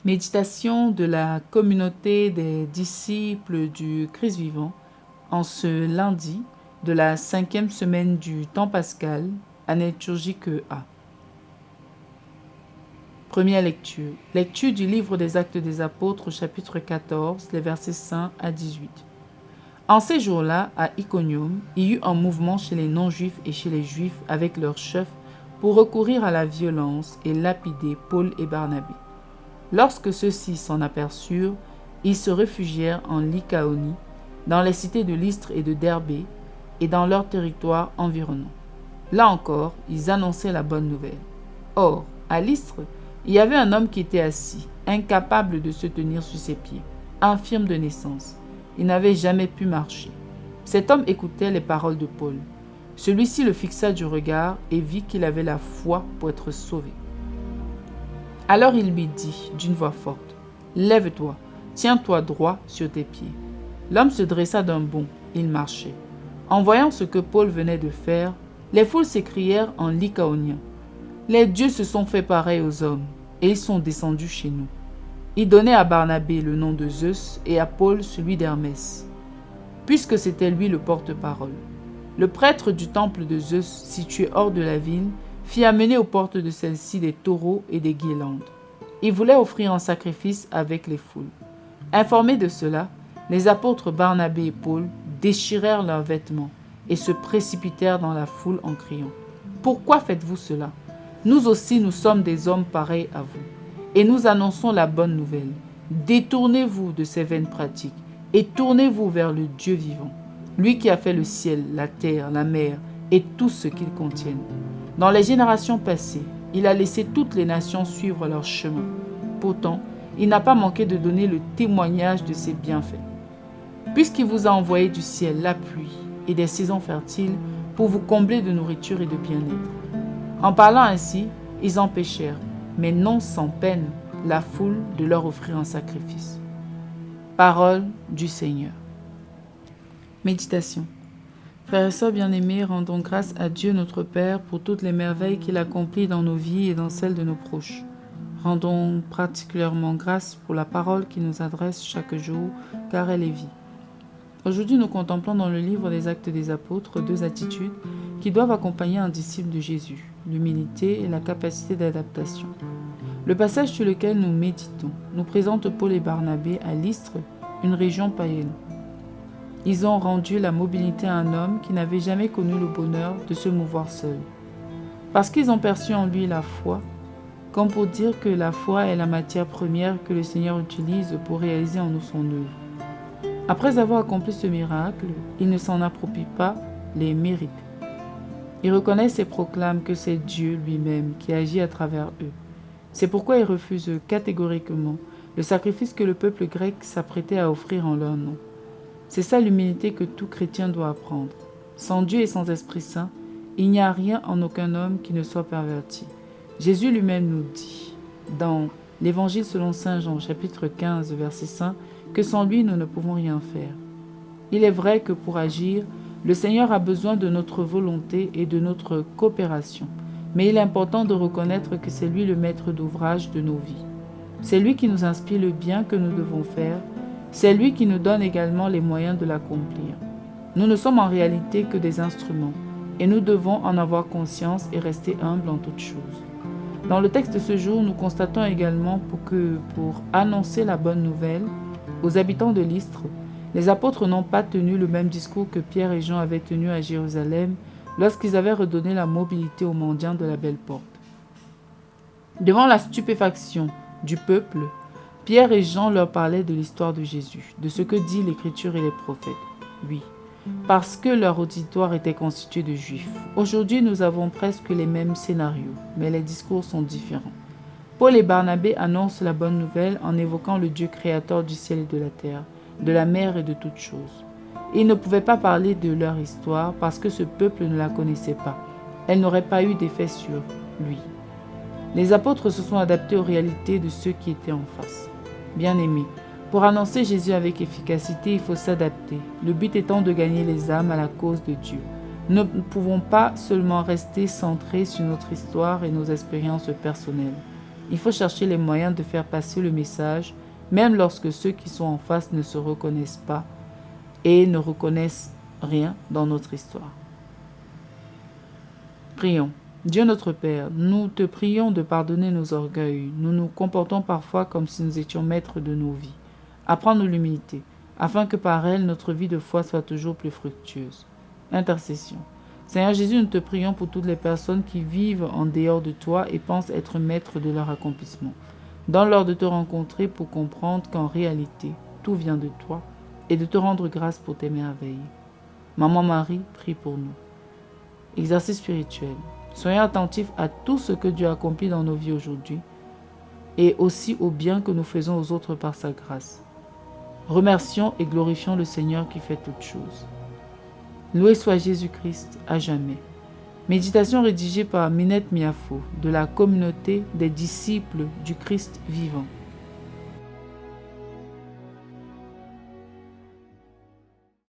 Méditation de la communauté des disciples du Christ vivant en ce lundi de la 5e semaine du temps pascal, année liturgique A. Première lecture. Lecture du livre des Actes des Apôtres, chapitre 14, les versets 5 à 18. En ces jours-là, à Iconium, il y eut un mouvement chez les non-juifs et chez les juifs avec leurs chefs pour recourir à la violence et lapider Paul et Barnabé. Lorsque ceux-ci s'en aperçurent, ils se réfugièrent en Lycaonie, dans les cités de Lystre et de Derbé, et dans leurs territoires environnants. Là encore, ils annonçaient la bonne nouvelle. Or, à Lystre, il y avait un homme qui était assis, incapable de se tenir sur ses pieds, infirme de naissance. Il n'avait jamais pu marcher. Cet homme écoutait les paroles de Paul. Celui-ci le fixa du regard et vit qu'il avait la foi pour être sauvé. Alors il lui dit d'une voix forte, « Lève-toi, tiens-toi droit sur tes pieds. » L'homme se dressa d'un bond, il marchait. En voyant ce que Paul venait de faire, les foules s'écrièrent en lycaonien, « Les dieux se sont fait pareil aux hommes, et ils sont descendus chez nous. » Ils donnaient à Barnabé le nom de Zeus et à Paul celui d'Hermès, puisque c'était lui le porte-parole. Le prêtre du temple de Zeus, situé hors de la ville, fit amener aux portes de celle-ci des taureaux et des guirlandes. Il voulait offrir un sacrifice avec les foules. Informés de cela, les apôtres Barnabé et Paul déchirèrent leurs vêtements et se précipitèrent dans la foule en criant « Pourquoi faites-vous cela? Nous aussi nous sommes des hommes pareils à vous, et nous annonçons la bonne nouvelle. Détournez-vous de ces vaines pratiques et tournez-vous vers le Dieu vivant, lui qui a fait le ciel, la terre, la mer et tout ce qu'ils contiennent. Dans les générations passées, il a laissé toutes les nations suivre leur chemin. Pourtant, il n'a pas manqué de donner le témoignage de ses bienfaits. Puisqu'il vous a envoyé du ciel la pluie et des saisons fertiles pour vous combler de nourriture et de bien-être. En parlant ainsi, ils empêchèrent, mais non sans peine, la foule de leur offrir un sacrifice. Parole du Seigneur. Méditation. Frères et sœurs bien-aimés, rendons grâce à Dieu notre Père pour toutes les merveilles qu'il accomplit dans nos vies et dans celles de nos proches. Rendons particulièrement grâce pour la parole qu'il nous adresse chaque jour, car elle est vie. Aujourd'hui, nous contemplons dans le livre des Actes des Apôtres 2 attitudes qui doivent accompagner un disciple de Jésus, l'humilité et la capacité d'adaptation. Le passage sur lequel nous méditons nous présente Paul et Barnabé à Lystre, une région païenne. Ils ont rendu la mobilité à un homme qui n'avait jamais connu le bonheur de se mouvoir seul. Parce qu'ils ont perçu en lui la foi, comme pour dire que la foi est la matière première que le Seigneur utilise pour réaliser en nous son œuvre. Après avoir accompli ce miracle, ils ne s'en approprient pas les mérites. Ils reconnaissent et proclament que c'est Dieu lui-même qui agit à travers eux. C'est pourquoi ils refusent catégoriquement le sacrifice que le peuple grec s'apprêtait à offrir en leur nom. C'est ça l'humilité que tout chrétien doit apprendre. Sans Dieu et sans Esprit Saint, il n'y a rien en aucun homme qui ne soit perverti. Jésus lui-même nous dit, dans l'Évangile selon saint Jean, chapitre 15, verset 5, que sans lui, nous ne pouvons rien faire. Il est vrai que pour agir, le Seigneur a besoin de notre volonté et de notre coopération. Mais il est important de reconnaître que c'est lui le maître d'ouvrage de nos vies. C'est lui qui nous inspire le bien que nous devons faire. C'est lui qui nous donne également les moyens de l'accomplir. Nous ne sommes en réalité que des instruments et nous devons en avoir conscience et rester humbles en toutes choses. Dans le texte de ce jour, nous constatons également pour annoncer la bonne nouvelle aux habitants de Lystre, les apôtres n'ont pas tenu le même discours que Pierre et Jean avaient tenu à Jérusalem lorsqu'ils avaient redonné la mobilité aux mendiants de la Belle Porte. Devant la stupéfaction du peuple, Pierre et Jean leur parlaient de l'histoire de Jésus, de ce que dit l'Écriture et les prophètes. Oui, parce que leur auditoire était constitué de Juifs. Aujourd'hui, nous avons presque les mêmes scénarios, mais les discours sont différents. Paul et Barnabé annoncent la bonne nouvelle en évoquant le Dieu créateur du ciel et de la terre, de la mer et de toutes choses. Ils ne pouvaient pas parler de leur histoire parce que ce peuple ne la connaissait pas. Elle n'aurait pas eu d'effet sur lui. Les apôtres se sont adaptés aux réalités de ceux qui étaient en face. Bien-aimés, pour annoncer Jésus avec efficacité, il faut s'adapter, le but étant de gagner les âmes à la cause de Dieu. Nous ne pouvons pas seulement rester centrés sur notre histoire et nos expériences personnelles. Il faut chercher les moyens de faire passer le message, même lorsque ceux qui sont en face ne se reconnaissent pas et ne reconnaissent rien dans notre histoire. Prions. Dieu notre Père, nous te prions de pardonner nos orgueils. Nous nous comportons parfois comme si nous étions maîtres de nos vies. Apprends-nous l'humilité, afin que par elle, notre vie de foi soit toujours plus fructueuse. Intercession. Seigneur Jésus, nous te prions pour toutes les personnes qui vivent en dehors de toi et pensent être maîtres de leur accomplissement. Donne-leur de te rencontrer pour comprendre qu'en réalité, tout vient de toi et de te rendre grâce pour tes merveilles. Maman Marie, prie pour nous. Exercice spirituel. Soyons attentifs à tout ce que Dieu accomplit dans nos vies aujourd'hui et aussi au bien que nous faisons aux autres par sa grâce. Remercions et glorifions le Seigneur qui fait toutes choses. Loué soit Jésus-Christ à jamais. Méditation rédigée par Minette Miafo de la communauté des disciples du Christ vivant.